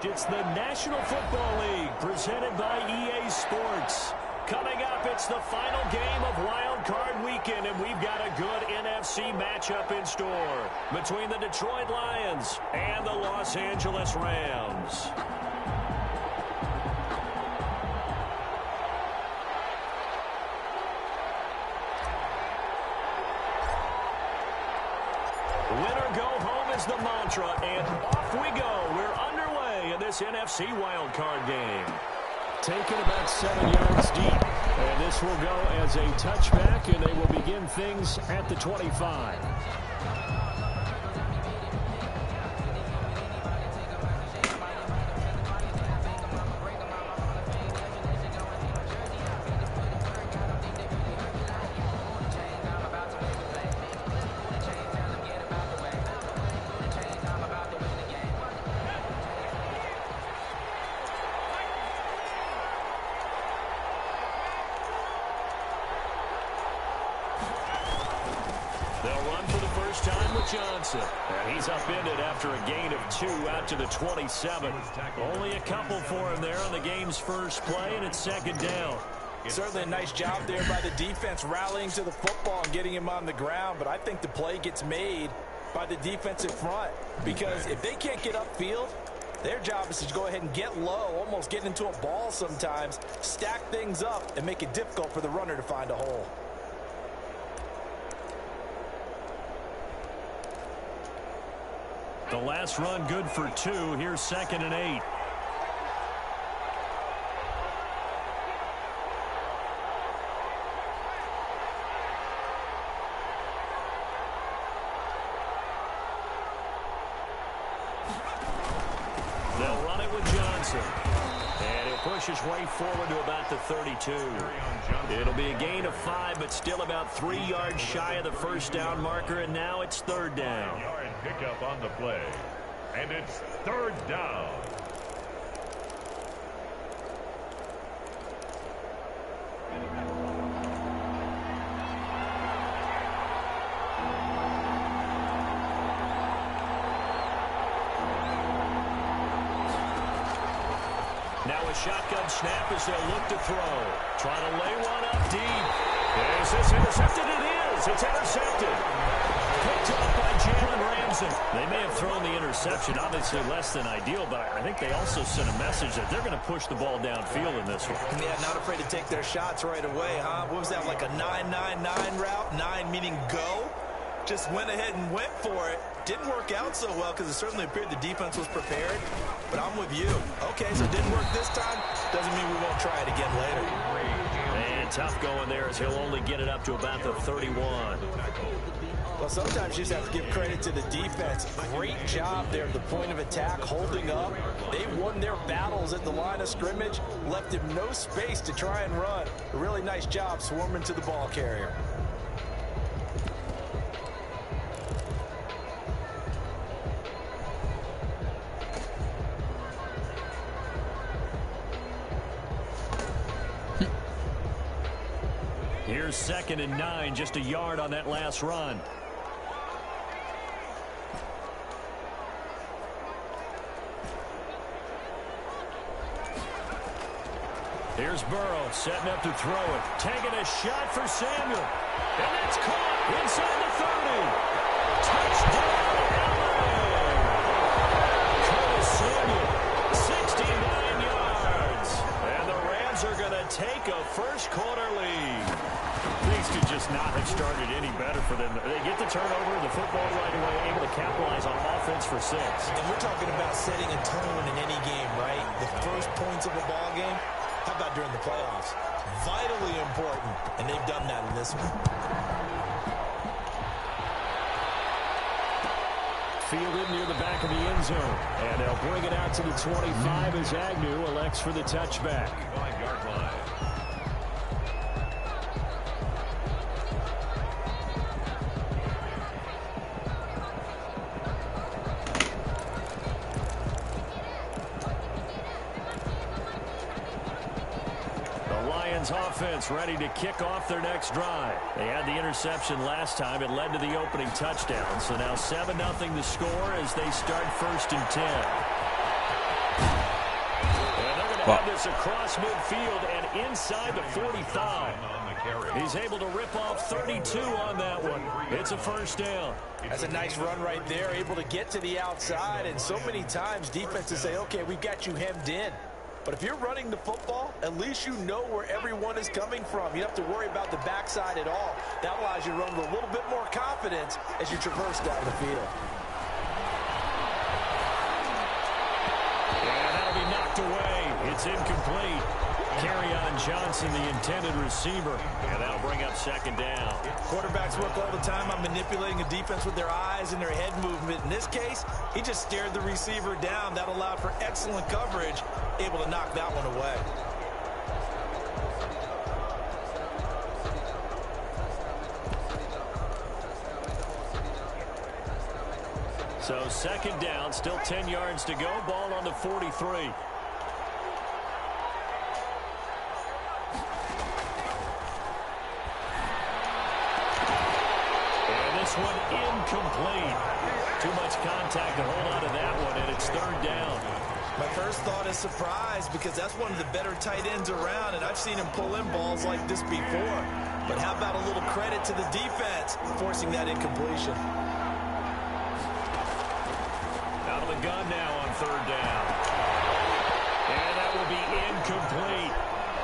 It's the National Football League presented by EA Sports. Coming up, it's the final game of Wild Card Weekend, and we've got a good NFC matchup in store between the Detroit Lions and the Los Angeles Rams. Winner go home is the mantra, and off we go. We're underway in this NFC Wild Card game. Taken about 7 yards deep. And this will go as a touchback, and they will begin things at the 25. Johnson. And he's upended after a gain of 2 out to the 27. Only a couple for him there on the game's first play, and it's second down. Certainly a nice job there by the defense rallying to the football and getting him on the ground, but I think the play gets made by the defensive front because if they can't get upfield, their job is to go ahead and get low, almost get into a ball sometimes, stack things up, and make it difficult for the runner to find a hole. The last run good for 2. Here's 2nd and 8. They'll run it with Johnson. And he'll push his way forward to about the 32. It'll be a gain of 5, but still about 3 yards shy of the first down marker, and now it's 3rd down. Pickup on the play, and it's 3rd down. Now a shotgun snap as they'll look to throw. Trying to lay one up deep. Is this intercepted? It is. It's intercepted. Picked up by Jalen Ramsey. They may have thrown the interception, obviously less than ideal, but I think they also sent a message that they're going to push the ball downfield in this one. Yeah, not afraid to take their shots right away, huh? What was that, like a 9-9-9 route? 9 meaning go? Just went ahead and went for it. Didn't work out so well because it certainly appeared the defense was prepared, but I'm with you. Okay, so it didn't work this time. Doesn't mean we won't try it again later. And tough going there as he'll only get it up to about the 31. Well, sometimes you just have to give credit to the defense. Great job there at the point of attack, holding up. They won their battles at the line of scrimmage, left him no space to try and run. A really nice job swarming to the ball carrier. Here's 2nd and 9, just a yard on that last run. Here's Burrow setting up to throw it. Taking a shot for Samuel. And it's caught inside the 30. Touchdown, LA! Curtis Samuel, 69 yards. And the Rams are going to take a first-quarter lead. Things could just not have started any better for them. They get the turnover, the football right away, able to capitalize on offense for 6. And we're talking about setting a tone in any game, right? The first points of a ball game. How about during the playoffs? Vitally important, and they've done that in this one. Fielded near the back of the end zone. And they'll bring it out to the 25 as Agnew elects for the touchback. 5-yard line. Offense ready to kick off their next drive. They had the interception last time. It led to the opening touchdown. So now 7-0 the score as they start 1st and 10. have this across midfield and inside the 45. He's able to rip off 32 on that one. It's a first down. That's a nice run right there, able to get to the outside. And so many times defenses say, okay, we've got you hemmed in. But if you're running the football, at least you know where everyone is coming from. You don't have to worry about the backside at all. That allows you to run with a little bit more confidence as you traverse down the field. And that'll be knocked away. It's incomplete. Kerryon Johnson, the intended receiver. And that'll bring up second down. Quarterbacks work all the time on manipulating a defense with their eyes and their head movement. In this case, he just stared the receiver down. That allowed for excellent coverage, able to knock that one away. So second down, still 10 yards to go. Ball on the 43. This one incomplete. Too much contact to hold on to that one, and it's third down. My first thought is surprise, because that's one of the better tight ends around, and I've seen him pull in balls like this before. But how about a little credit to the defense forcing that incompletion? Out of the gun now on third down. And that will be incomplete.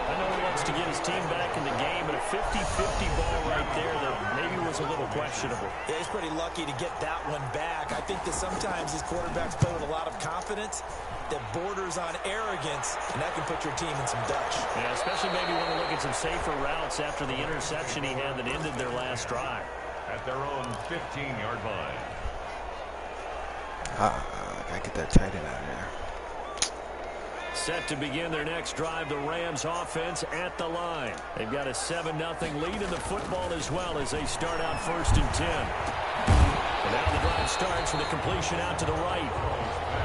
I know he wants to get his team back in the game, but a 50-50 ball right there that maybe was a little questionable. Yeah, he's pretty lucky to get that one back. I think that sometimes these quarterbacks play with a lot of confidence that borders on arrogance, and that can put your team in some Dutch. Yeah, especially maybe when they look at some safer routes after the interception he had that ended their last drive. At their own 15-yard line. Gotta get that tight end out of there. Set to begin their next drive, the Rams offense at the line. They've got a 7-0 lead in the football as well as they start out first and 10. And now the drive starts with a completion out to the right.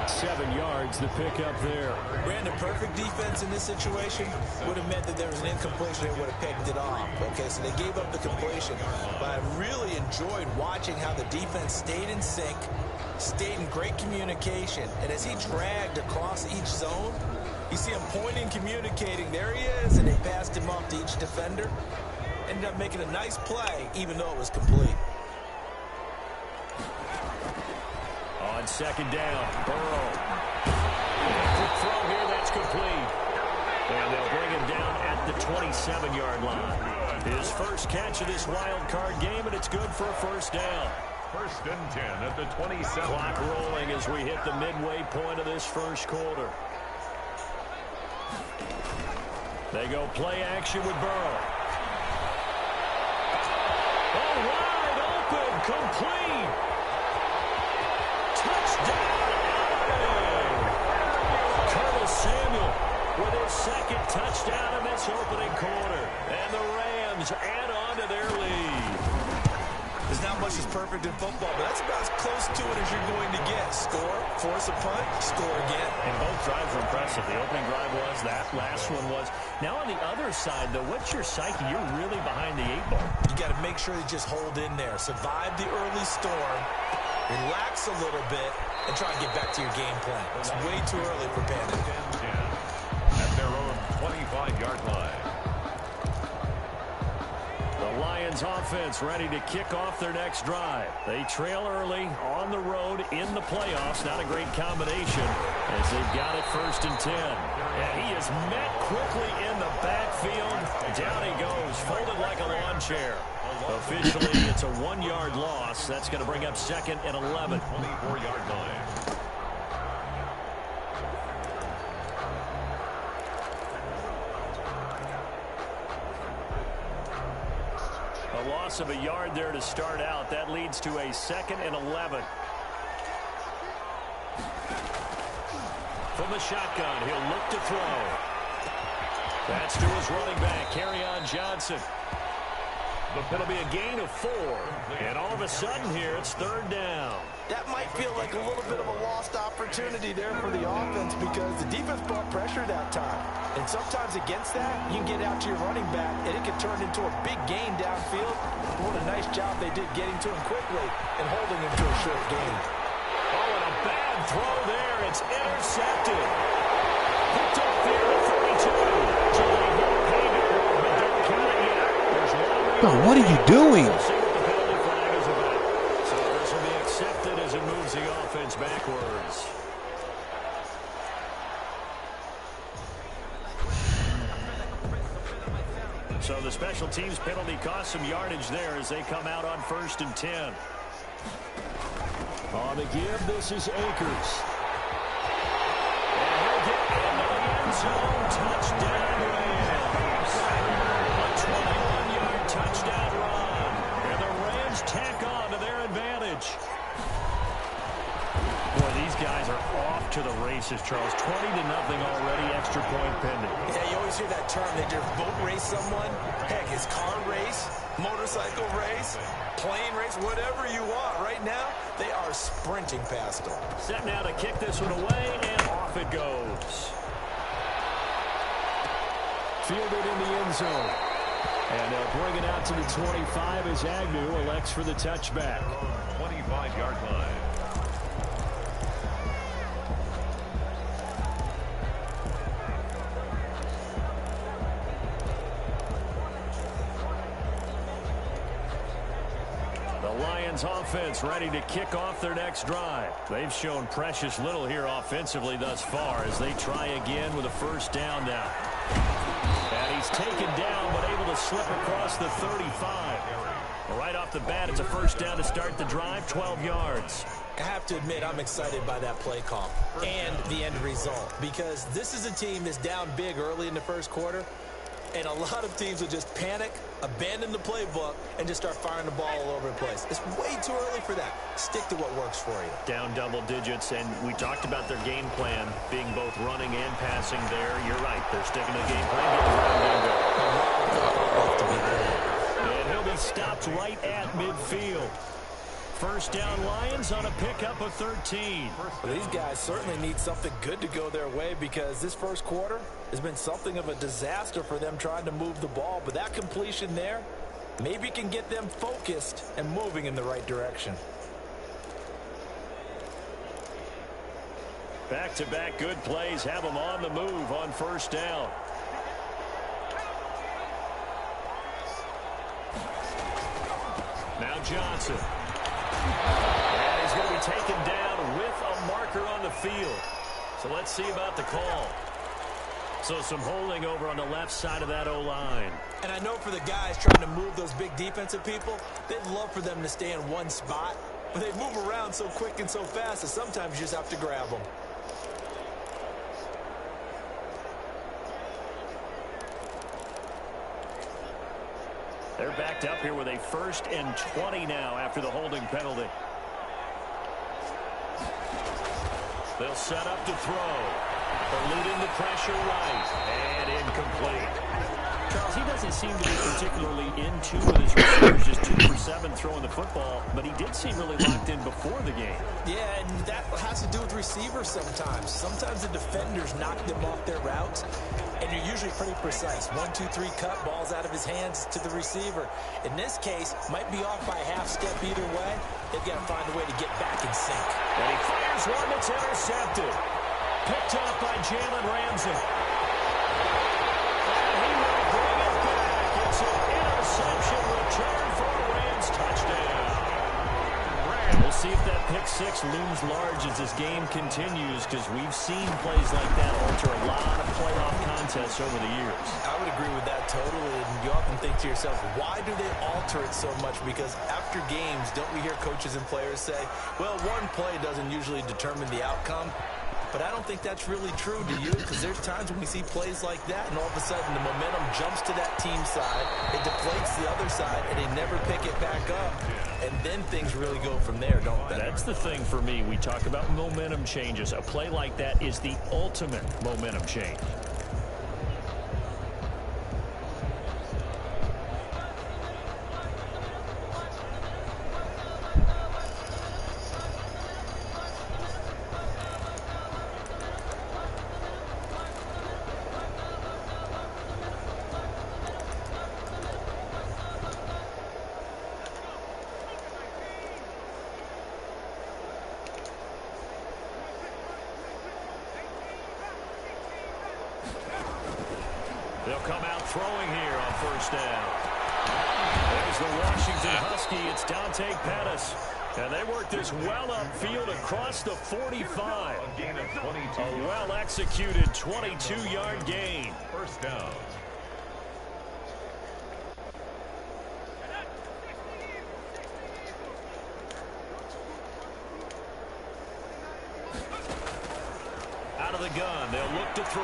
7 yards, the pickup there. Brandon, perfect defense in this situation would have meant that there was an incompletion and would have picked it off. Okay, so they gave up the completion. But I really enjoyed watching how the defense stayed in sync, stayed in great communication. And as he dragged across each zone, you see him pointing, communicating. There he is, and they passed him off to each defender. Ended up making a nice play, even though it was complete. On second down, Burrow. Quick throw here, that's complete. And they'll bring him down at the 27-yard line. His first catch of this wild card game, and it's good for a first down. First and 10 at the 27. Clock rolling as we hit the midway point of this first quarter. They go play action with Burrow. Oh, wide open, complete. Touchdown, Curtis Samuel with his second touchdown in this opening quarter. And the Rams add on to their lead. There's not much is perfect in football, but that's about as close to it as you're going to get. Score, force a punt, score again. And both drives were impressive. The opening drive was, that last one was. Now on the other side, though, what's your psyche? You're really behind the 8 ball. You got to make sure you just hold in there. Survive the early storm, relax a little bit, and try and get back to your game plan. It's way too early for panic. At their own 25-yard line. The Lions offense ready to kick off their next drive. They trail early on the road in the playoffs. Not a great combination as they've got it first and 10. And he is met quickly in the backfield. Down he goes, folded like a lawn chair. Officially, it's a 1-yard loss. That's going to bring up second and 11. 24-yard line. A loss of a yard there to start out. That leads to a second and 11. From the shotgun, he'll look to throw. That's to his running back, Kerryon Johnson. It'll be a gain of 4. And all of a sudden here, it's third down. That might feel like a little bit of a lost opportunity there for the offense because the defense brought pressure that time. And sometimes against that, you can get out to your running back, and it can turn into a big gain downfield. What a nice job they did getting to him quickly and holding him to a short gain. Oh, and a bad throw there. It's intercepted. Picked up there. Oh, what are you doing? We'll see what the penalty flag is about. So this will be accepted as it moves the offense backwards. So the special teams penalty cost some yardage there as they come out on 1st and 10. On the give, this is Akers. And he'll get into the end zone. Touchdown, Rams. A 21-yard touchdown run. And the Rams tack on to their advantage. Boy, these guys are off to the races, Charles. 20-0 already, extra point pending. Yeah, you always hear that term. They just boat race someone. Heck, it's car race, motorcycle race, plane race, whatever you want. Right now, they are sprinting past them. Set now to kick this one away, and off it goes. Fielded in the end zone. And they'll bring it out to the 25 as Agnew elects for the touchback. 25-yard line. Lions offense ready to kick off their next drive. They've shown precious little here offensively thus far as they try again with a first down now. And he's taken down but able to slip across the 35. Right off the bat, it's a first down to start the drive, 12 yards. I have to admit, I'm excited by that play call and the end result because this is a team that's down big early in the first quarter. And a lot of teams will just panic, abandon the playbook, and just start firing the ball all over the place. It's way too early for that. Stick to what works for you. Down double digits, and we talked about their game plan being both running and passing there. You're right. They're sticking to the game plan. And he'll be stopped right at midfield. First down Lions on a pickup of 13. Well, these guys certainly need something good to go their way because this first quarter has been something of a disaster for them trying to move the ball. But that completion there maybe can get them focused and moving in the right direction. Back-to-back good plays have them on the move on first down. Now Johnson. And he's going to be taken down with a marker on the field. So let's see about the call. So some holding over on the left side of that O-line. And I know for the guys trying to move those big defensive people, they'd love for them to stay in one spot. But they move around so quick and so fast that sometimes you just have to grab them. They're backed up here with a 1st and 20 now after the holding penalty. They'll set up to throw. Eluding the pressure right. And incomplete. Charles, he doesn't seem to be particularly in tune with his receivers, just 2 for 7 throwing the football, but he did seem really locked in before the game. Yeah, and that has to do with receivers sometimes. Sometimes the defenders knock them off their routes, and you're usually pretty precise. 1, 2, 3 cut, balls out of his hands to the receiver. In this case, might be off by a half step either way. They've got to find a way to get back in sync. And he fires one that's intercepted. Picked off by Jalen Ramsey. It's an interception return for a Rams touchdown. We'll see if that pick six looms large as this game continues because we've seen plays like that alter a lot of playoff contests over the years. I would agree with that totally. And you often think to yourself, why do they alter it so much? Because after games, don't we hear coaches and players say, well, one play doesn't usually determine the outcome. But I don't think that's really true, do you? Because there's times when we see plays like that, and all of a sudden the momentum jumps to that team side, it deflates the other side, and they never pick it back up. And then things really go from there, don't they? That's the thing for me. We talk about momentum changes. A play like that is the ultimate momentum change. They'll come out throwing here on first down. is the Washington Husky. It's Dante Pettis. And they work this well upfield across the 45. A gain of 22. A well-executed 22-yard gain. First down. Out of the gun, they'll look to throw.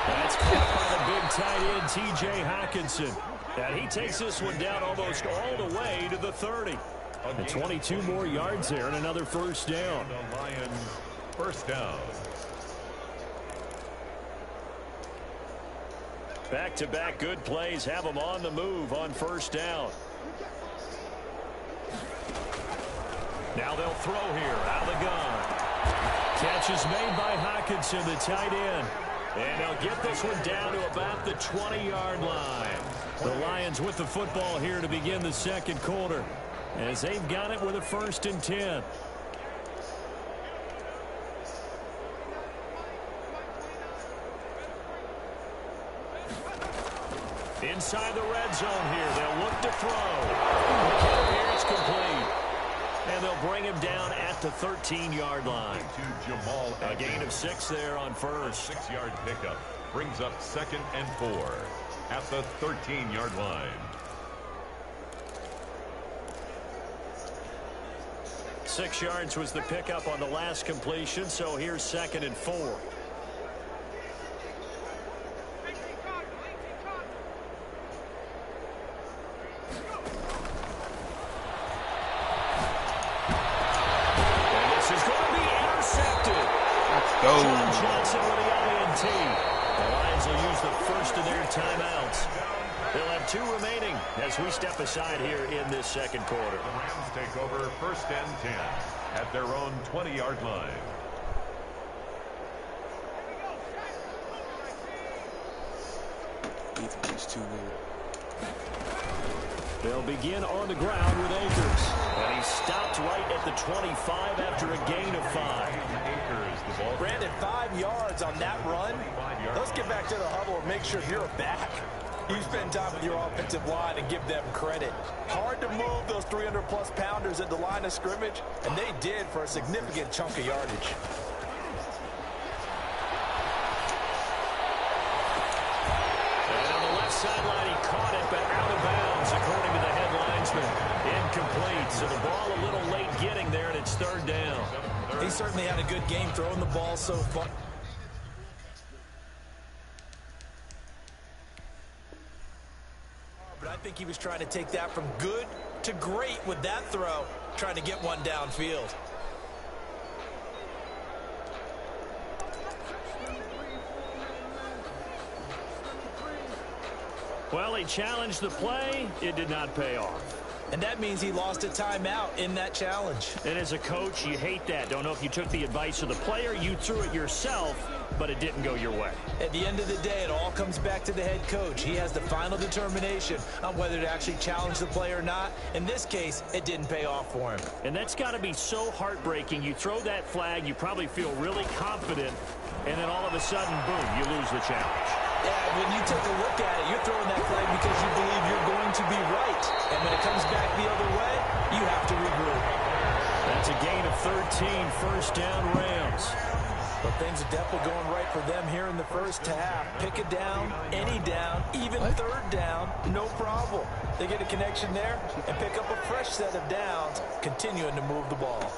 That's caught by the big tight end, T.J. Hockenson. And he takes this one down almost all the way to the 30. And 22 more yards there and another first down. The Lions, first down. Back-to-back good plays have them on the move on first down. Now they'll throw here out of the gun. Catch is made by Hockenson, the tight end. And they'll get this one down to about the 20-yard line. The Lions with the football here to begin the second quarter, as they've got it with a 1st and 10. Inside the red zone here, they'll look to throw. Here it's complete. And they'll bring him down at the 13-yard line. To Jamal, a gain of 6 there on first. 6-yard pickup brings up 2nd and 4 at the 13-yard line. Six yards was the pickup on the last completion, so here's 2nd and 4. And this is going to be intercepted. Let's go. John Johnson with the INT. The Lions will use the first of their timeouts. They'll have 2 remaining as we step aside here in this second quarter. The Rams take over 1st and 10 at their own 20-yard line. Defense is too weird. They'll begin on the ground with Akers. And he stopped right at the 25 after a gain of 5. Akers, the ball. Brandon, 5 yards on that run. Let's get back to the huddle and make sure you're back. You spend time with your offensive line and give them credit. Hard to move those 300-plus pounders at the line of scrimmage, and they did for a significant chunk of yardage. And on the left sideline, he caught it, but out of bounds, according to the head linesman. Incomplete, so the ball a little late getting there, and it's 3rd down. He certainly had a good game throwing the ball so far. But I think he was trying to take that from good to great with that throw, trying to get one downfield. Well, he challenged the play. It did not pay off. And that means he lost a timeout in that challenge. And as a coach, you hate that. Don't know if you took the advice of the player, you threw it yourself, but it didn't go your way. At the end of the day, it all comes back to the head coach. He has the final determination on whether to actually challenge the play or not. In this case, it didn't pay off for him. And that's got to be so heartbreaking. You throw that flag, you probably feel really confident, and then all of a sudden, boom, you lose the challenge. Yeah, when you take a look at it, you're throwing that flag because you believe you're going to be right. And when it comes back the other way, you have to regroup. That's a gain of 13, 1st down Rams. But things are definitely going right for them here in the first half. Pick a down, any down, even 3rd down, no problem. They get a connection there and pick up a fresh set of downs, continuing to move the ball.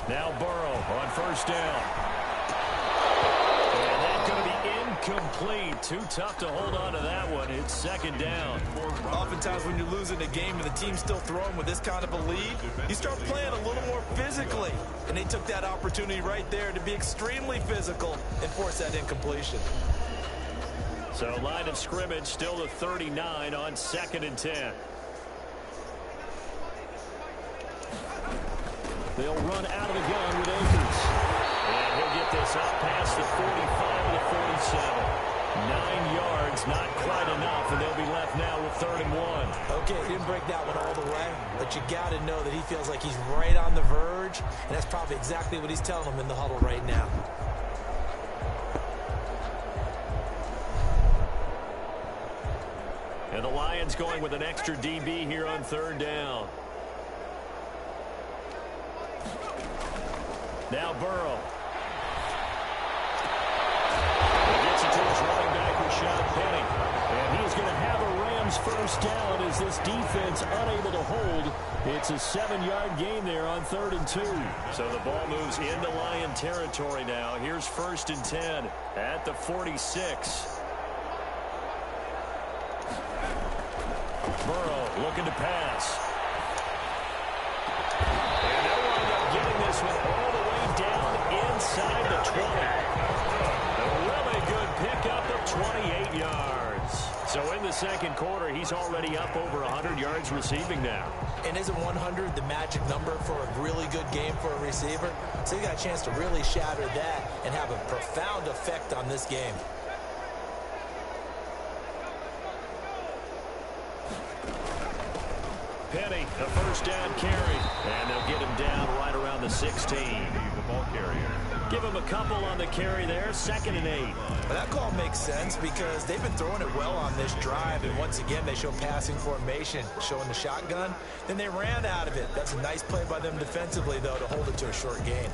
Now Burrow on 1st down. And that's going to be incomplete. Too tough to hold on to that one. It's 2nd down. Oftentimes when you're losing a game and the team's still throwing with this kind of a lead, you start playing a little more physically. And they took that opportunity right there to be extremely physical and force that incompletion. So line of scrimmage still the 39 on 2nd and 10. They'll run out of the gun with Akers. And he'll get this up past the 45 to the 47. 9 yards, not quite enough, and they'll be left now with 3rd and 1. Okay, he didn't break that one all the way, but you got to know that he feels like he's right on the verge, and that's probably exactly what he's telling them in the huddle right now. And the Lions going with an extra DB here on 3rd down. Now Burrow. He gets it to his running back, Rashad Penny. And he's going to have a Rams 1st down as this defense unable to hold. It's a 7-yard gain there on 3rd and 2. So the ball moves into Lion territory now. Here's 1st and 10 at the 46. Burrow looking to pass. And they'll wind up getting this one all the way down inside the 20. A really good pickup of 28 yards. So in the 2nd quarter, he's already up over 100 yards receiving now. And isn't 100 the magic number for a really good game for a receiver? So you got a chance to really shatter that and have a profound effect on this game. Penny, a 1st down carry. And they'll get him down right around the 16. The ball carrier. Give him a couple on the carry there. 2nd and 8. Well, that call makes sense because they've been throwing it well on this drive. And once again, they show passing formation, showing the shotgun. Then they ran out of it. That's a nice play by them defensively, though, to hold it to a short gain.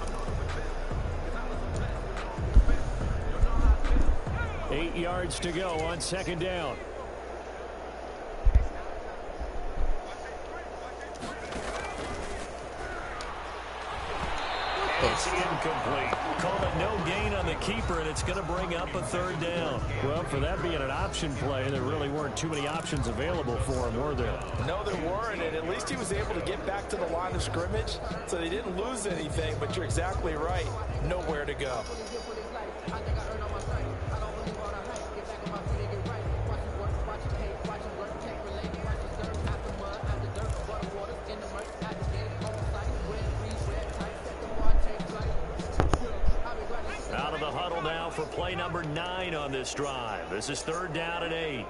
8 yards to go on 2nd down. It's incomplete. Call it no gain on the keeper, and it's going to bring up a 3rd down. Well, for that being an option play, there really weren't too many options available for him, were there? No, there weren't, and at least he was able to get back to the line of scrimmage, so they didn't lose anything, but you're exactly right. Nowhere to go. Out of the huddle now for play number 9 on this drive. This is 3rd down and 8.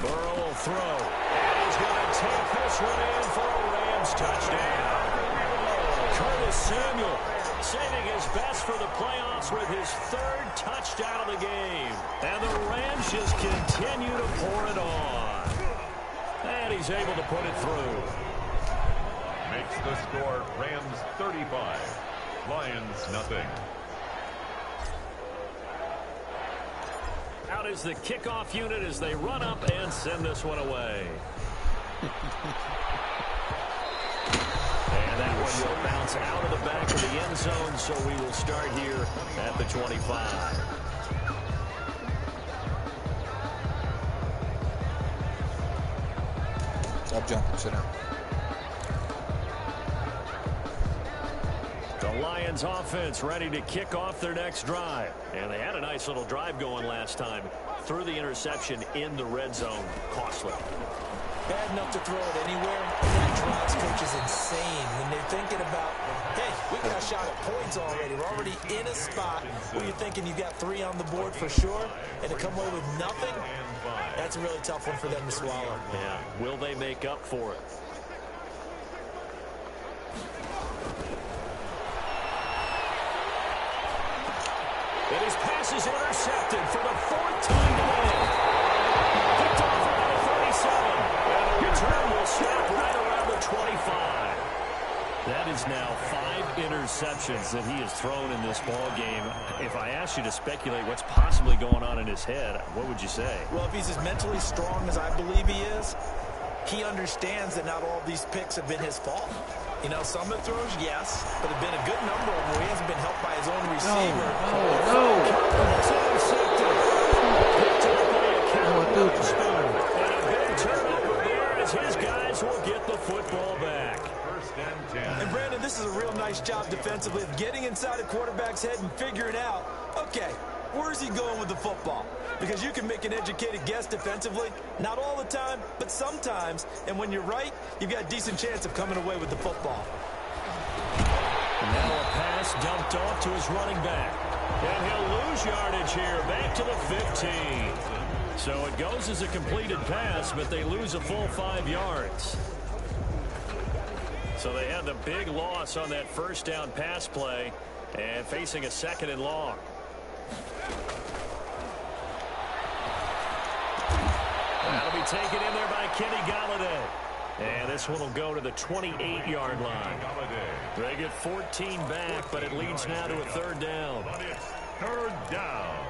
Burrow will throw. And he's going to take this one in for a Rams touchdown. Curtis Samuel saving his best for the playoffs with his 3rd touchdown of the game. And the Rams just continue to pour it on. And he's able to put it through. Makes the score Rams 35, Lions nothing. Out is the kickoff unit as they run up and send this one away. And that one will bounce out of the back of the end zone, so we will start here at the 25. Stop jumping, sit down. The Lions offense ready to kick off their next drive. And they had a nice little drive going last time. Threw the interception in the red zone. Costly. Bad enough to throw it anywhere. That drive coach is insane when they're thinking about, hey, we got a shot at points already. We're already in a spot where you're thinking you got 3 on the board for sure, and to come away with nothing, that's a really tough one for them to swallow. Yeah. Will they make up for it? And his pass is intercepted for the 4th time today. Picked off around the 37. And the return will stop right around the 25. That is now 5 interceptions that he has thrown in this ball game. If I asked you to speculate what's possibly going on in his head, what would you say? Well, if he's as mentally strong as I believe he is, he understands that not all of these picks have been his fault. You know, some of the throws, yes, but there have been a good number of them where he hasn't been helped by his own receiver. No. And a big turnover there as his guys will get the football back. 1st and 10. And Brandon, this is a real nice job defensively of getting inside a quarterback's head and figuring out, okay, where's he going with the football? Because you can make an educated guess defensively, not all the time, but sometimes. And when you're right, you've got a decent chance of coming away with the football. Now a pass dumped off to his running back. And he'll lose yardage here, back to the 15. So it goes as a completed pass, but they lose a full 5 yards. So they had the big loss on that first down pass play and facing a 2nd and long. That'll be taken in there by Kenny Galladay. And this one will go to the 28-yard line. They get 14 back, but it leads now to a 3rd down. 3rd down.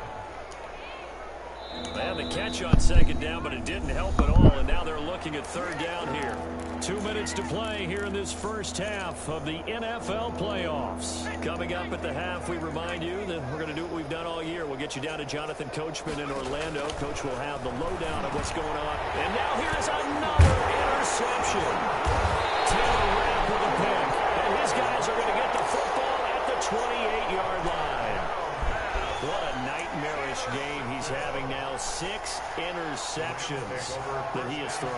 They had the catch on 2nd down, but it didn't help at all, and now they're looking at 3rd down here. 2 minutes to play here in this first half of the NFL playoffs. Coming up at the half, we remind you that we're going to do what we've done all year. We'll get you down to Jonathan Coachman in Orlando. Coach will have the lowdown of what's going on. And now here's another interception. Taylor Rapp with a pick, and his guys are going to get the football at the 28-yard line. What a nightmarish game he's having now. 6 interceptions that he has thrown.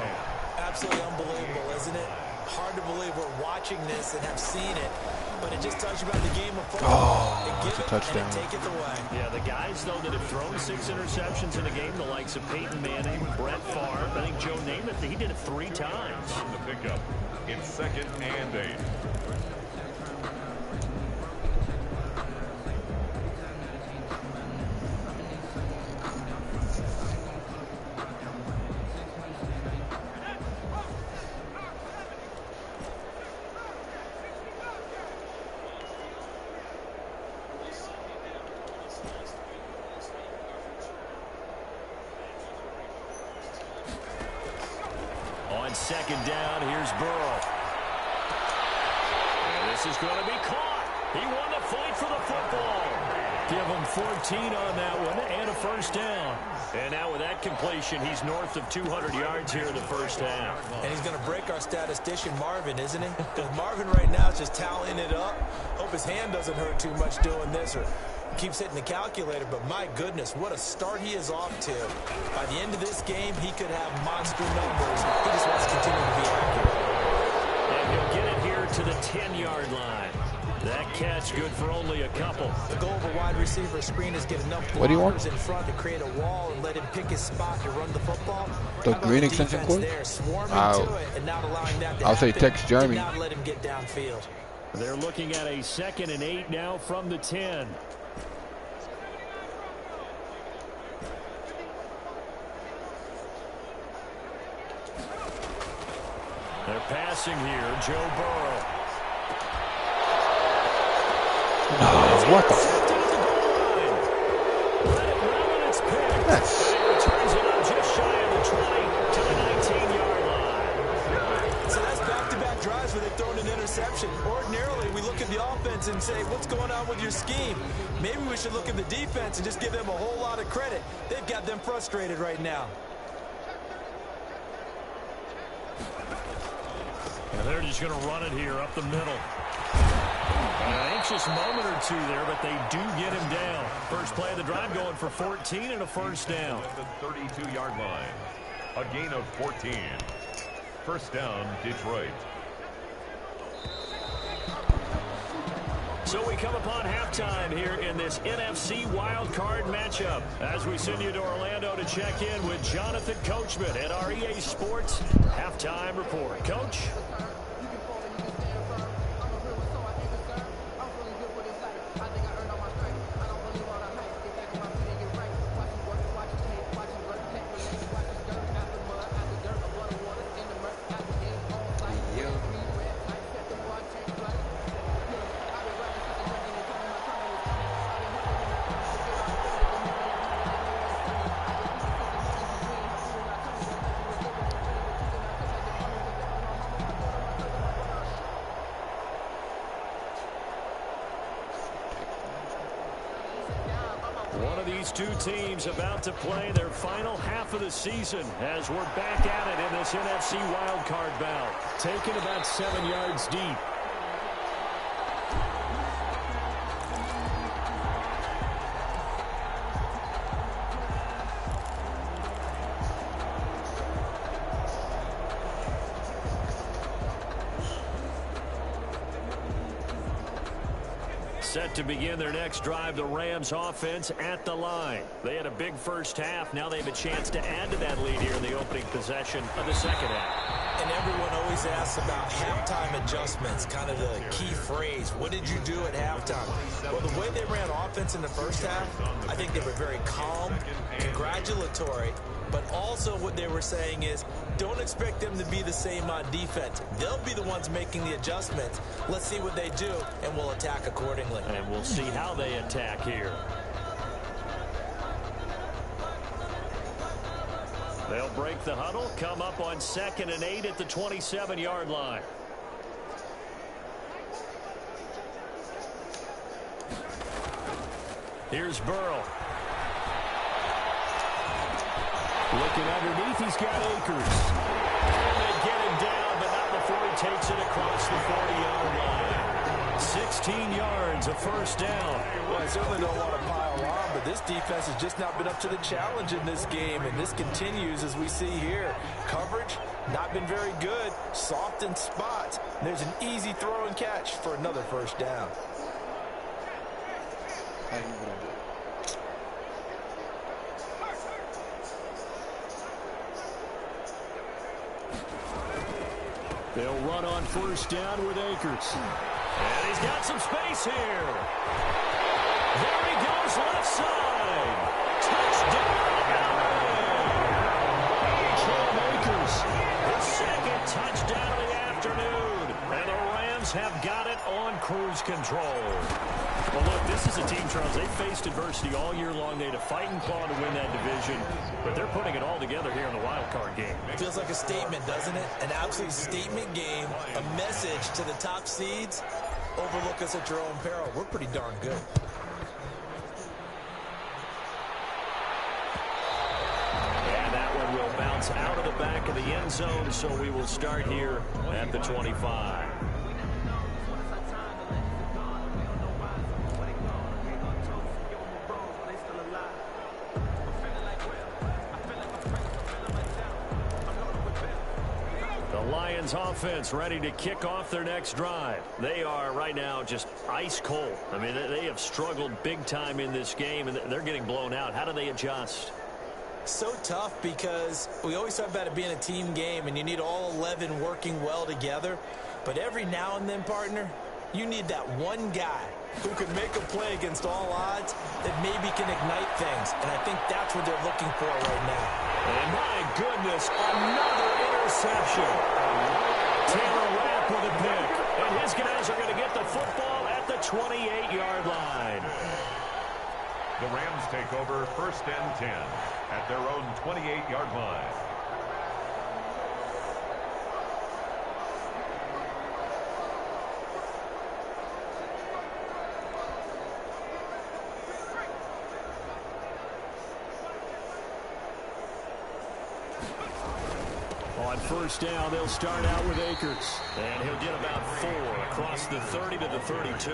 Absolutely unbelievable, isn't it? Hard to believe we're watching this and have seen it, but it just tells you about the game of football. Oh, it's a touchdown. And take it away. Yeah, the guys, though, that have thrown 6 interceptions in a game, the likes of Peyton Manning, Brett Favre, I think Joe Namath, he did it 3 times. The pickup. It's 2nd and 8. On 2nd down, here's Burrow. And this is going to be caught. He won the fight for the football. Give him 14 on that one and a 1st down. And now with that completion, he's north of 200 yards here in the first half. And he's going to break our statistician Marvin, isn't he? Because Marvin right now is just tallying it up. Hope his hand doesn't hurt too much doing this or keeps hitting the calculator, but my goodness, what a start he is off to. By the end of this game, he could have monster numbers. He just wants to continue to be accurate. And he'll get it here to the 10-yard line. That catch good for only a couple. The goal of a wide receiver screen is get enough blockers in front to create a wall and let him pick his spot to run the football. The green extension cord? I'll say text Jeremy. Not let him get downfield. They're looking at a 2nd and 8 now from the 10. They're passing here, Joe Burrow. Oh, what the? Let it run and it's picked. Yes. And he returns it up just shy of the 20 to the 19-yard line. So that's back-to-back drives where they've thrown an interception. Ordinarily, we look at the offense and say, what's going on with your scheme? Maybe we should look at the defense and just give them a whole lot of credit. They've got them frustrated right now. And they're just going to run it here up the middle. An anxious moment or two there, but they do get him down. First play of the drive going for 14 and a 1st down. At the 32-yard line. A gain of 14. 1st down, Detroit. So we come upon halftime here in this NFC WildCard matchup as we send you to Orlando to check in with Jonathan Coachman at our EA Sports Halftime Report. Coach? One of these two teams about to play their final half of the season as we're back at it in this NFC wildcard bout. Taken about 7 yards deep. Set to begin their next drive, the Rams offense at the line. They had a big first half. Now they have a chance to add to that lead here in the opening possession of the second half. And everyone always asks about halftime adjustments, kind of the key phrase. What did you do at halftime? Well, the way they ran offense in the first half, I think they were very calm, congratulatory, but also what they were saying is don't expect them to be the same on defense. They'll be the ones making the adjustments. Let's see what they do, and we'll attack accordingly. And we'll see how they attack here. They'll break the huddle, come up on 2nd and 8 at the 27-yard line. Here's Burrow. Looking underneath, he's got Akers. And they get him down, but not before he takes it across the 40-yard line. 16 yards, a first down. Well, I certainly don't want to pile on, but this defense has just not been up to the challenge in this game, and this continues as we see here. Coverage, not been very good, soft in spots. And there's an easy throw and catch for another first down. They'll run on first down with Akers. And he's got some space here. There he goes, left side. Touchdown, Cam Akers. His second touchdown of the afternoon. And the Rams have got it on cruise control. Well, look, this is a team, Charles. They faced adversity all year long. They had a fighting claw to win that division. But they're putting it all together here in the wild card game. Feels like a statement, doesn't it? An absolute statement game. A message to the top seeds. Overlook us at your own peril. We're pretty darn good. And that one will bounce out of the back of the end zone, so we will start here at the 25. Lions offense ready to kick off their next drive. They are right now just ice cold. I mean, they have struggled big time in this game, and they're getting blown out. How do they adjust? So tough because we always talk about it being a team game, and you need all 11 working well together. But every now and then, partner, you need that one guy who can make a play against all odds that maybe can ignite things. And I think that's what they're looking for right now. And my goodness, another interception. Taylor Rapp with a pick. And his guys are going to get the football at the 28-yard line. The Rams take over 1st and 10 at their own 28-yard line. On first down, they'll start out with Akers. And he'll get about 4 across the 30 to the 32.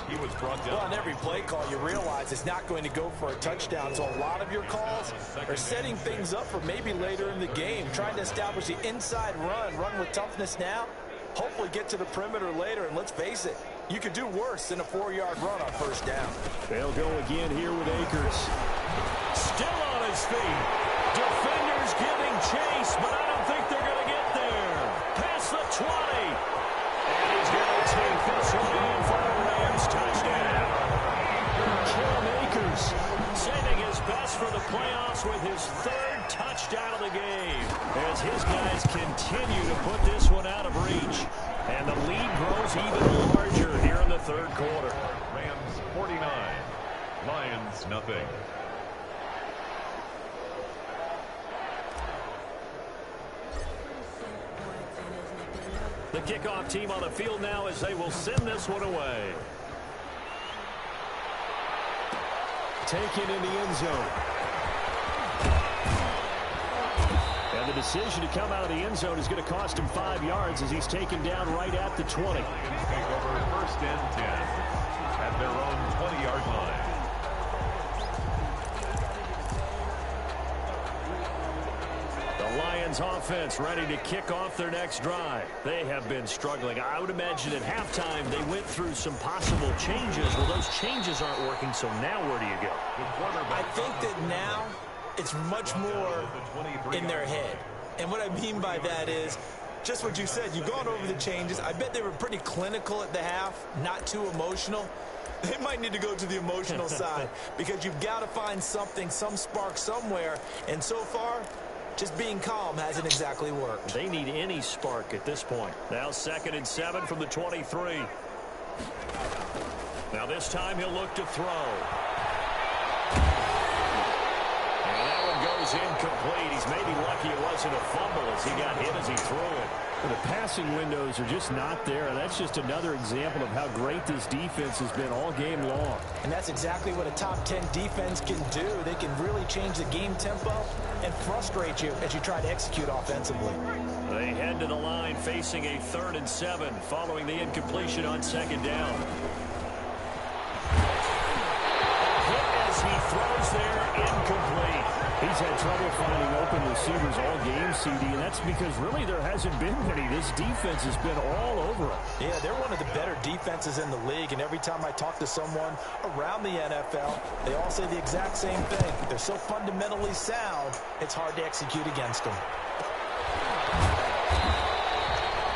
He was brought down. Well, on every play call, you realize it's not going to go for a touchdown. So a lot of your calls are setting things up for maybe later in the game, trying to establish the inside run with toughness now, hopefully get to the perimeter later. And let's face it, you could do worse than a 4-yard run on first down. They'll go again here with Akers. Still on his feet. Defenders giving chase, but I don't think they're going to get there. Past the 20. And he's going to take this one in for a Rams touchdown. Cam Akers saving his best for the playoffs with his 3rd touchdown of the game as his guys continue to put this one out of reach. And the lead grows even larger here in the 3rd quarter. Rams 49, Lions nothing. The kickoff team on the field now as they will send this one away. Taken in the end zone. And the decision to come out of the end zone is going to cost him 5 yards as he's taken down right at the 20. Lions take over 1st and 10 at their own 20-yard line. The Lions offense ready to kick off their next drive. They have been struggling. I would imagine at halftime they went through some possible changes. Well, those changes aren't working, so now where do you go? I think that now it's much more in their head. And what I mean by that is just what you said. You've gone over the changes. I bet they were pretty clinical at the half, not too emotional. They might need to go to the emotional side because you've got to find something, some spark somewhere. And so far, just being calm hasn't exactly worked. They need any spark at this point. Now 2nd and 7 from the 23. Now this time he'll look to throw. And that one goes incomplete. He's maybe lucky it wasn't a fumble as he got hit as he threw it. The passing windows are just not there. That's just another example of how great this defense has been all game long. And that's exactly what a top 10 defense can do. They can really change the game tempo and frustrate you as you try to execute offensively. They head to the line facing a 3rd and 7 following the incompletion on 2nd down. Hit as he throws there, incomplete. He's had trouble finding open receivers all game, CD, and that's because really there hasn't been many. This defense has been all over him. Yeah, they're one of the better defenses in the league, and every time I talk to someone around the NFL, they all say the exact same thing. They're so fundamentally sound, it's hard to execute against them.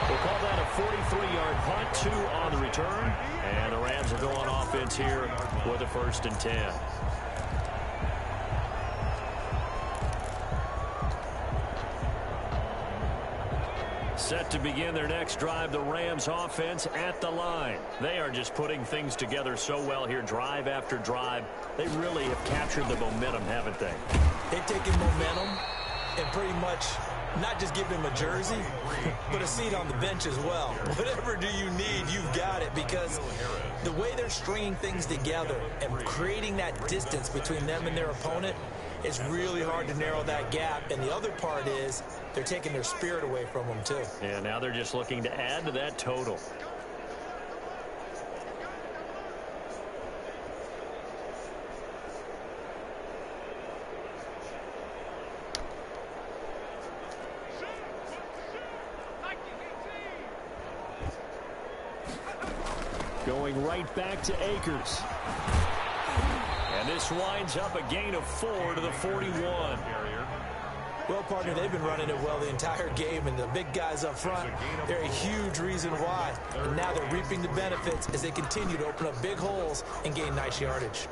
We'll call that a 43-yard punt, 2 on the return, and the Rams are going offense here with a 1st and 10. Set to begin their next drive, the Rams offense at the line. They are just putting things together so well here, drive after drive. They really have captured the momentum, haven't they? They've taken momentum and pretty much not just give him a jersey, but a seat on the bench as well. Whatever do you need, you've got it, because the way they're stringing things together and creating that distance between them and their opponent, it's really hard to narrow that gap. And the other part is they're taking their spirit away from them, too. Yeah, now they're just looking to add to that total. Going right back to Akers. And this winds up a gain of 4 to the 41. Well, partner, they've been running it well the entire game, and the big guys up front, they're a huge reason why. And now they're reaping the benefits as they continue to open up big holes and gain nice yardage.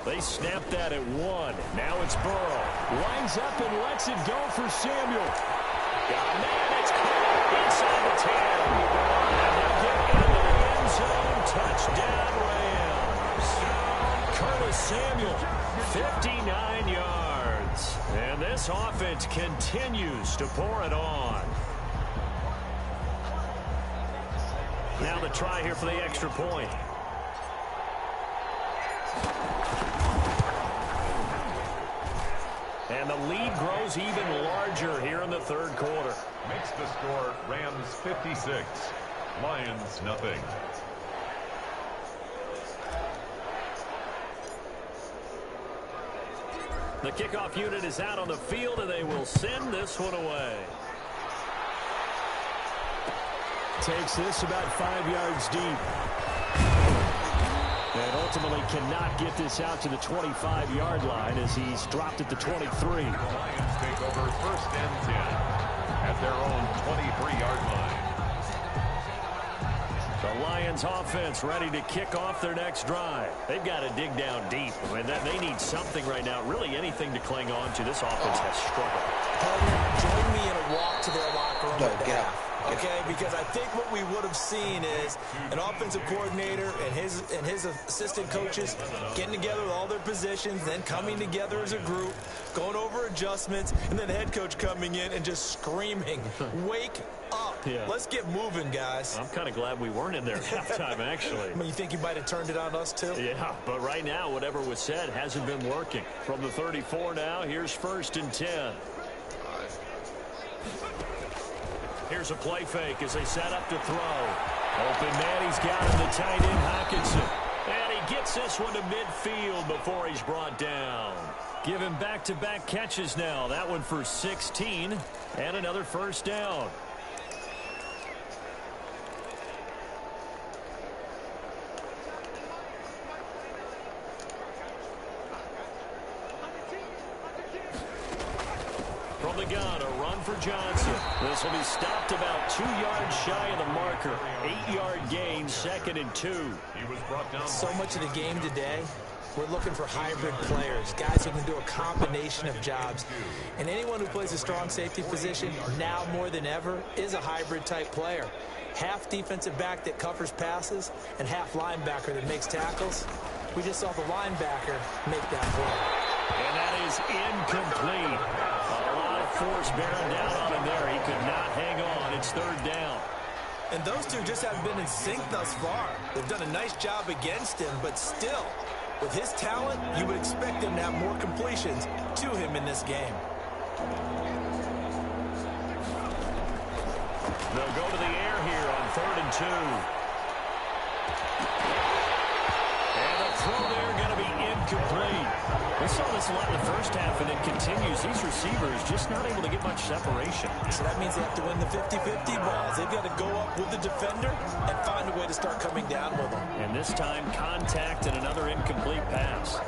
They snap that at 1. Now it's Burrow. Lines up and lets it go for Samuel. Got a man. It's caught inside the 10. And they'll get into the end zone. Touchdown, Rams. Curtis Samuel, 59 yards. And this offense continues to pour it on. Now the try here for the extra point. And the lead grows even larger here in the 3rd quarter. Makes the score Rams 56, Lions nothing. The kickoff unit is out on the field, and they will send this one away. Takes this about 5 yards deep. And ultimately cannot get this out to the 25-yard line as he's dropped at the 23. The Lions take over 1st and 10 at their own 23-yard line. The Lions offense ready to kick off their next drive. They've got to dig down deep. I mean, they need something right now, really anything to cling on to. This offense has struggled. Join me in a walk to their locker room. Get out. okay? Because I think what we would have seen is an offensive coordinator and his assistant coaches getting together with all their positions, then coming together as a group, going over adjustments, and then the head coach coming in and just screaming, wake up. Yeah. Let's get moving, guys. I'm kind of glad we weren't in there at halftime, actually. I mean, you think you might have turned it on us, too? Yeah, but right now, whatever was said hasn't been working. From the 34 now, here's 1st and 10. Here's a play fake as they set up to throw. Open man, he's got him, the tight end, Hockenson. And he gets this one to midfield before he's brought down. Give him back-to-back catches now. That one for 16 and another 1st down. From the gun, a run for Johnson. This will be stopped about 2 yards shy of the marker. 8-yard gain, 2nd and 2. He was brought down. So much of the game today, we're looking for hybrid players, guys who can do a combination of jobs. And anyone who plays a strong safety position, now more than ever, is a hybrid-type player. Half defensive back that covers passes and half linebacker that makes tackles. We just saw the linebacker make that play. And that is incomplete. A lot of force bearing down on him there. He could not hang on. It's 3rd down. And those two just haven't been in sync thus far. They've done a nice job against him, but still, with his talent, you would expect him to have more completions to him in this game. They'll go to the air here on 3rd and 2. And the throw there going to be incomplete. We saw this a lot in the first half, and it continues. These receivers just not able to get much separation. So that means they have to win the 50-50 balls. They've got to go up with the defender and find a way to start coming down with them. And this time, contact and another incomplete pass.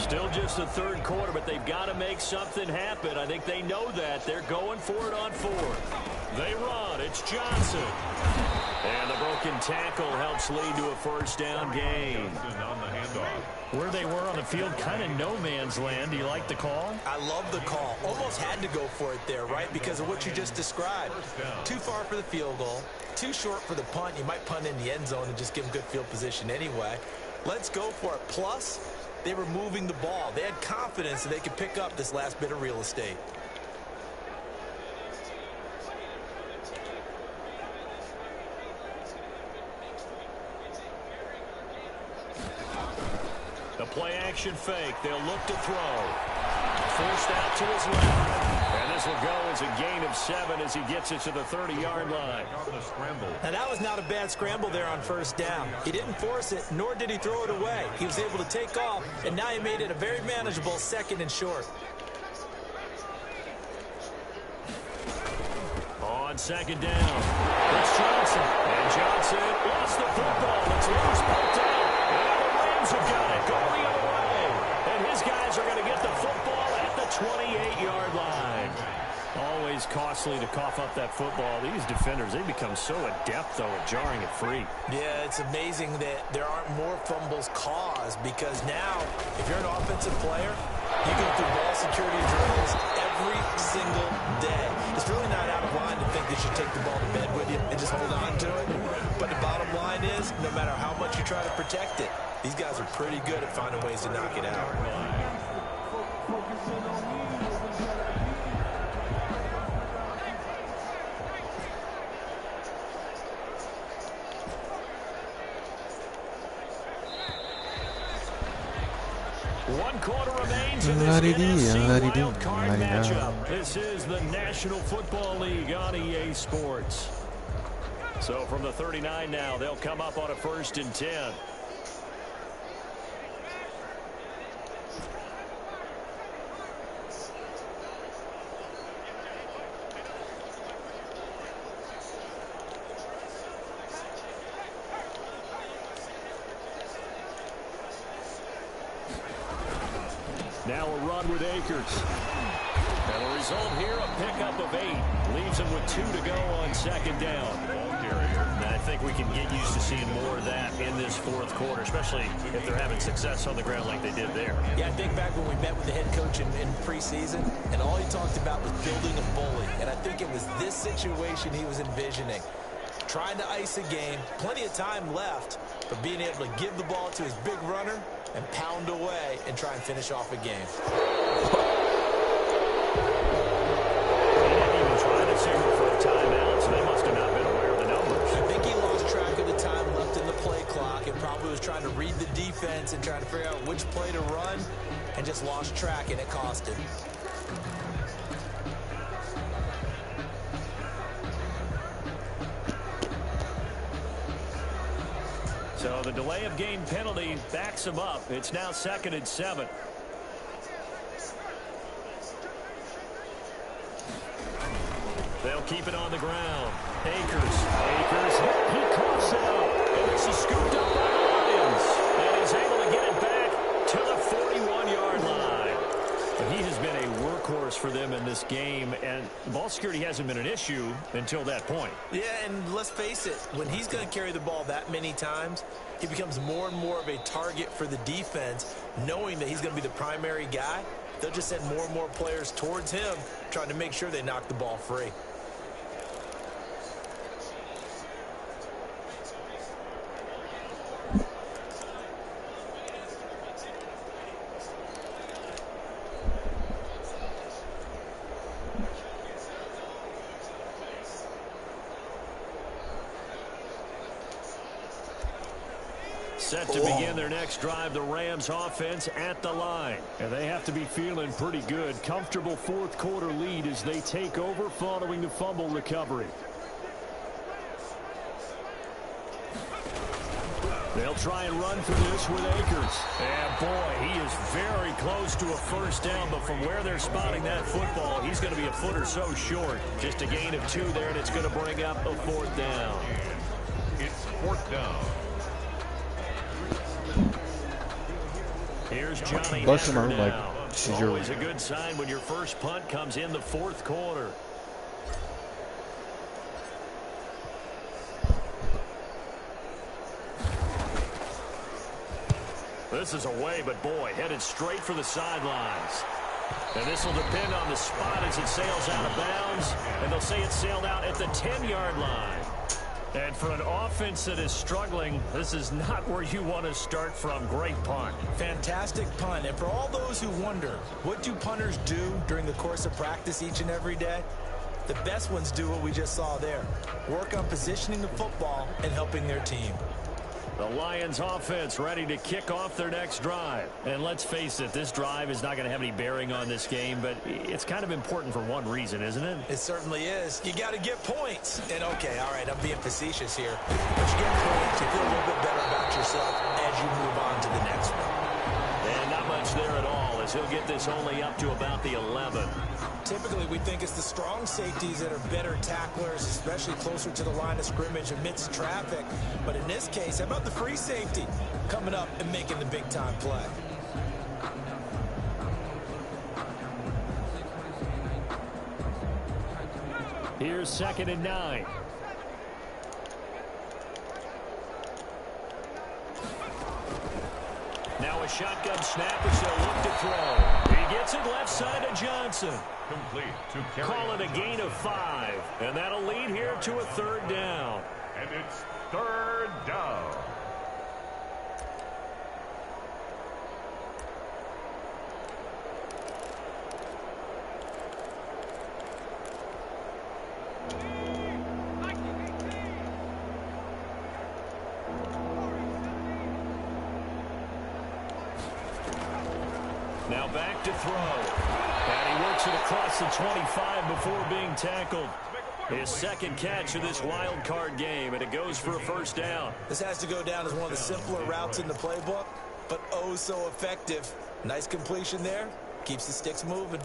Still just the 3rd quarter, but they've got to make something happen. I think they know that. They're going for it on 4th. They run. It's Johnson. And the broken tackle helps lead to a 1st down gain. On the handoff. Where they were on the field, kind of no man's land. Do you like the call? I love the call. Almost had to go for it there, right? Because of what you just described. Too far for the field goal. Too short for the punt. You might punt in the end zone and just give them good field position anyway. Let's go for it. Plus, they were moving the ball. They had confidence that they could pick up this last bit of real estate. The play action fake. They'll look to throw. Forced out to his left. And this will go as a gain of 7 as he gets it to the 30-yard line. Now, that was not a bad scramble there on 1st down. He didn't force it, nor did he throw it away. He was able to take off, and now he made it a very manageable 2nd and short. On 2nd down, it's Johnson. And Johnson lost the football. It's loose, poked out. And the Rams have got it. Go the other way. And his guys are going to get the football at the 28-yard line. Always costly to cough up that football. These defenders, they become so adept, though, at jarring it free. Yeah, it's amazing that there aren't more fumbles caused, because now, if you're an offensive player, you go through ball security drills every single day. It's really not out of line to think that you take the ball to bed with you and just hold on to it. But the bottom line is, no matter how much you try to protect it, these guys are pretty good at finding ways to knock it out. One quarter remains in this NFC WildCard matchup. This is the National Football League on EA Sports. So from the 39 now, they'll come up on a 1st and 10. Now a run with Akers. And the result here, a pickup of 8. Leaves him with 2 to go on 2nd down. And I think we can get used to seeing more of that in this 4th quarter, especially if they're having success on the ground like they did there. Yeah, I think back when we met with the head coach in preseason, and all he talked about was building a bully. And I think it was this situation he was envisioning. Trying to ice a game, plenty of time left, but being able to give the ball to his big runner and pound away and try and finish off a game. He didn't even try to signal for a timeout, so they must have not been aware of the numbers. I think he lost track of the time left in the play clock and probably was trying to read the defense and trying to figure out which play to run and just lost track, and it cost him. So the delay of game penalty backs him up. It's now 2nd and 7. They'll keep it on the ground. Akers, he coughs it up. And this is scooped up by the Lions. And he's able to get it back to the 41-yard line. He has been a workhorse for them in this game, and the ball security hasn't been an issue until that point. Yeah, and let's face it, when he's going to carry the ball that many times, he becomes more and more of a target for the defense, knowing that he's going to be the primary guy. They'll just send more and more players towards him, trying to make sure they knock the ball free. Set to begin their next drive, the Rams offense at the line. And they have to be feeling pretty good. Comfortable fourth quarter lead as they take over following the fumble recovery. They'll try and run for this with Akers. And boy, he is very close to a first down, but from where they're spotting that football, he's going to be a foot or so short. Just a gain of 2 there, and it's going to bring up a 4th down. It's 4th down. Here's Johnny Customer, Hecker now. like, Always a good sign when your first punt comes in the 4th quarter. This is away, but boy, headed straight for the sidelines. And this will depend on the spot as it sails out of bounds. And they'll say it sailed out at the 10-yard line. And for an offense that is struggling, this is not where you want to start from. Great punt. Fantastic punt. And for all those who wonder, what do punters do during the course of practice each and every day? The best ones do what we just saw there. Work on positioning the football and helping their team. The Lions offense ready to kick off their next drive. And let's face it, this drive is not going to have any bearing on this game, but it's kind of important for one reason, isn't it? It certainly is. You got to get points. And okay, all right, I'm being facetious here. But you get points, you feel a little bit better about yourself as you move on to the next one. And not much there at all, as he'll get this only up to about the 11. Typically, we think it's the strong safeties that are better tacklers, especially closer to the line of scrimmage amidst traffic. But in this case, how about the free safety coming up and making the big-time play? Here's 2nd and 9. Now a shotgun snap as they'll look to throw. He gets it left side of Johnson. Complete to carry. Call it a gain of 5. And that'll lead here to a 3rd down. And it's 3rd down. Now back to throw. And he works it across the 25 before being tackled. His 2nd catch of this wild card game, and it goes for a 1st down. This has to go down as one of the simpler routes in the playbook, but oh so effective. Nice completion there. Keeps the sticks moving.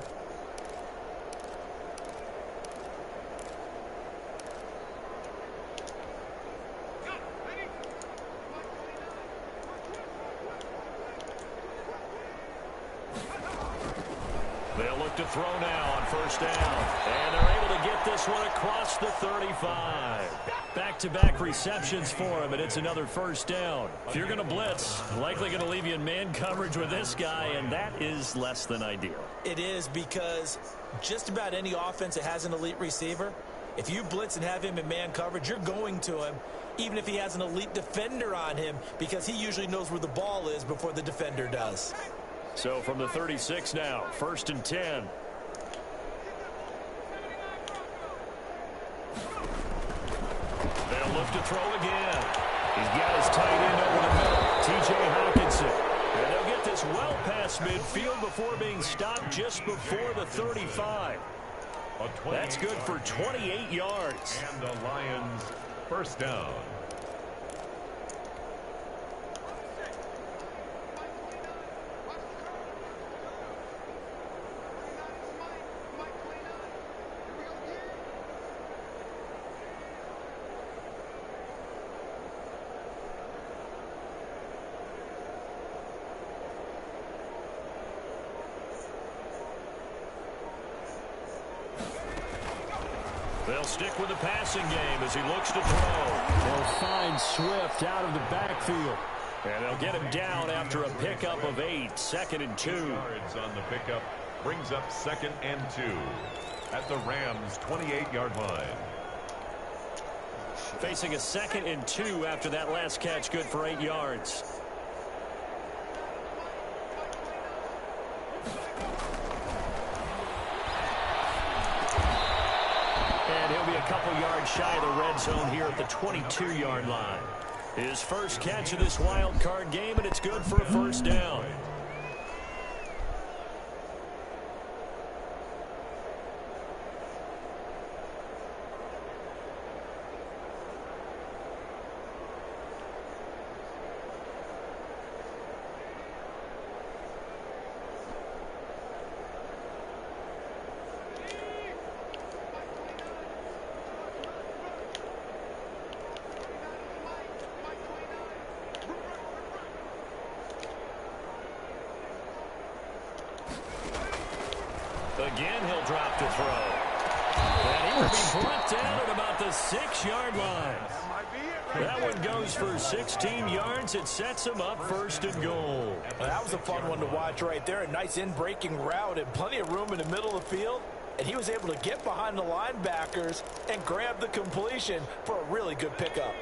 They'll look to throw now on first down. And they're able to get this one across the 35. Back-to-back receptions for him, and it's another first down. If you're going to blitz, likely going to leave you in man coverage with this guy, and that is less than ideal. It is, because just about any offense that has an elite receiver, if you blitz and have him in man coverage, you're going to him, even if he has an elite defender on him, because he usually knows where the ball is before the defender does. So from the 36 now, 1st and 10. They'll look to throw again. He's got his tight end over the middle, T.J. Hawkinson. And they'll get this well past midfield before being stopped just before the 35. That's good for 28 yards. And the Lions first down. They'll stick with the passing game as he looks to throw. They'll find Swift out of the backfield. And they'll get him down after a pickup of 8. 2nd and 2. Yards on the pickup brings up 2nd and 2 at the Rams' 28-yard line. Facing a 2nd and 2 after that last catch, good for 8 yards. And he'll be a couple yards shy of the red zone here at the 22-yard line. His first catch of this wild card game, and it's good for a first down. Again, he'll drop to throw. And he will be brought down at about the 6-yard line. That one goes for 16 yards. It sets him up 1st and goal. Well, that was a fun one to watch right there. A nice in-breaking route and plenty of room in the middle of the field. And he was able to get behind the linebackers and grab the completion for a really good pickup.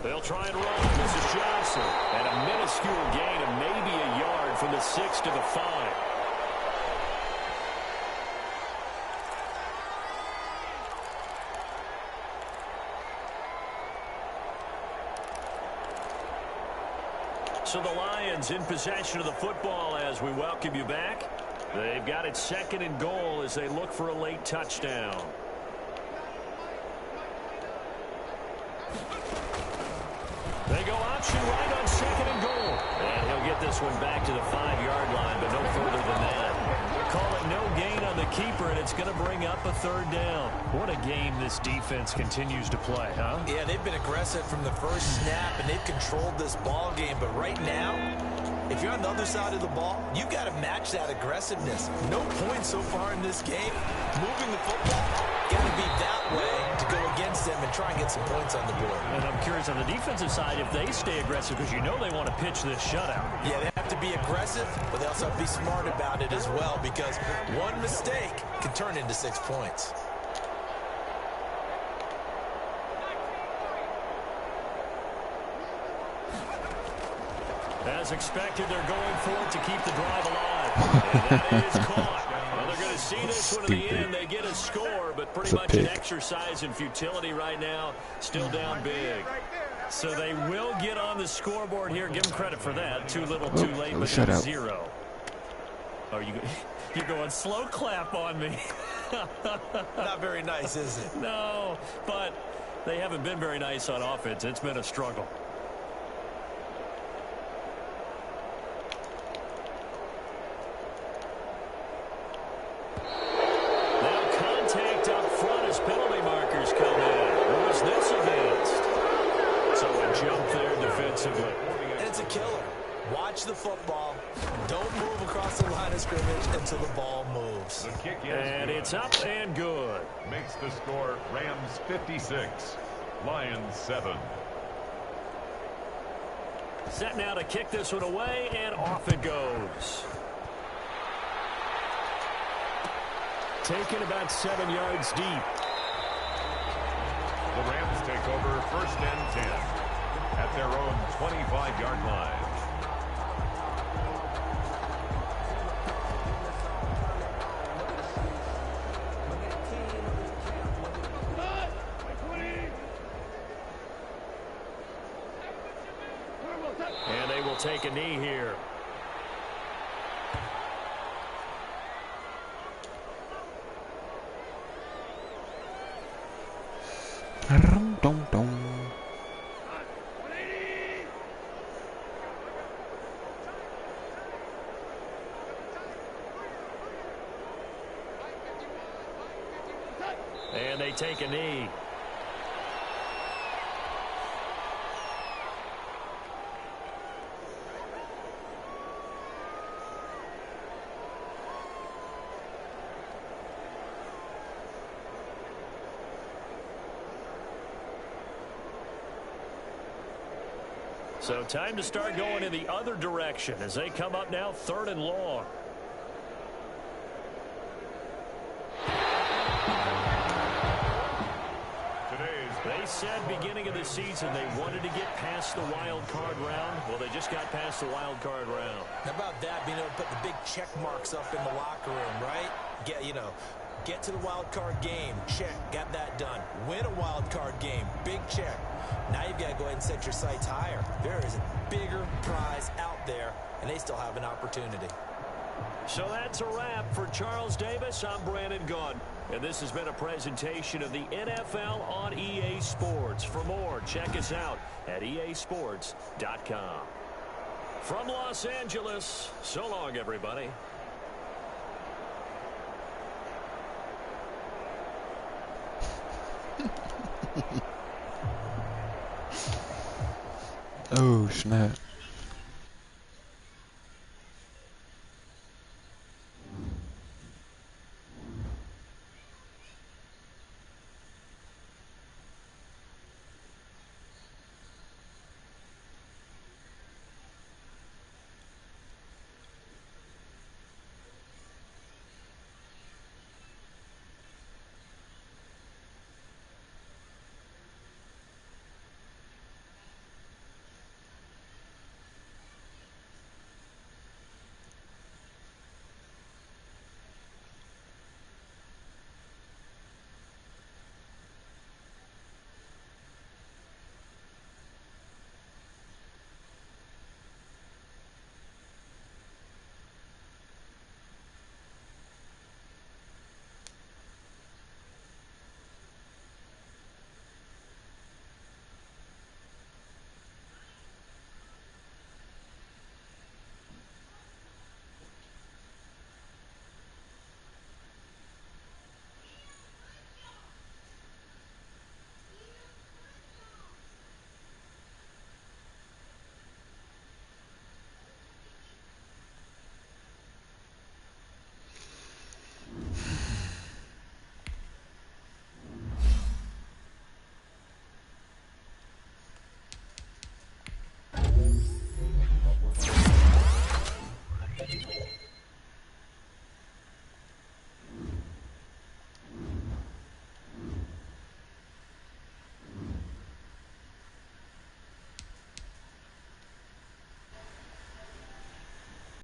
They'll try and run. This is Johnson. And a minuscule gain of maybe a yard from the 6 to the 5. So the Lions in possession of the football as we welcome you back. They've got it 2nd and goal as they look for a late touchdown. They go option right on 2nd and goal. And he'll get this one back to the 5-yard line, but no further than that. They're calling no gain on the keeper, and it's going to bring up a 3rd down. What a game this defense continues to play, huh? Yeah, they've been aggressive from the first snap, and they've controlled this ball game. But right now, if you're on the other side of the ball, you've got to match that aggressiveness. No points so far in this game. Moving the football, got to be that way to go against them and try and get some points on the board. And I'm curious on the defensive side if they stay aggressive, because you know they want to pitch this shutout. Yeah, they have to be aggressive, but they also have to be smart about it as well, because one mistake can turn into 6 points. As expected, they're going for it to keep the drive alive. And that is caught. Well, they're going to see this one in the end. They get a score, but pretty much an exercise in futility right now. Still down big. So they will get on the scoreboard here. Give them credit for that. Too little, too late, but shut up. 0. Oh, you're going slow clap on me. Not very nice, is it? No, but they haven't been very nice on offense. It's been a struggle. Penalty markers come in. Who is this against? So a jump there defensively. It's a killer. Watch the football. Don't move across the line of scrimmage until the ball moves. The kick is And good. it's up and good. Makes the score Rams 56, Lions 7. Set now to kick this one away, and off it goes. Taken about 7 yards deep. The Rams take over 1st and 10 at their own 25-yard line. And they will take a knee here. Dum, dum. And they take a knee. So time to start going in the other direction as they come up now 3rd and long. They said beginning of the season they wanted to get past the wild card round. Well, they just got past the wild card round. How about that, being able to put the big check marks up in the locker room, right? Get to the wild card game, check, got that done. Win a wild card game, big check. Now you've got to go ahead and set your sights higher. There is a bigger prize out there, and they still have an opportunity. So that's a wrap for Charles Davis. I'm Brandon Gaudin, and this has been a presentation of the NFL on EA Sports. For more, check us out at easports.com. From Los Angeles, so long, everybody. Oh, snap.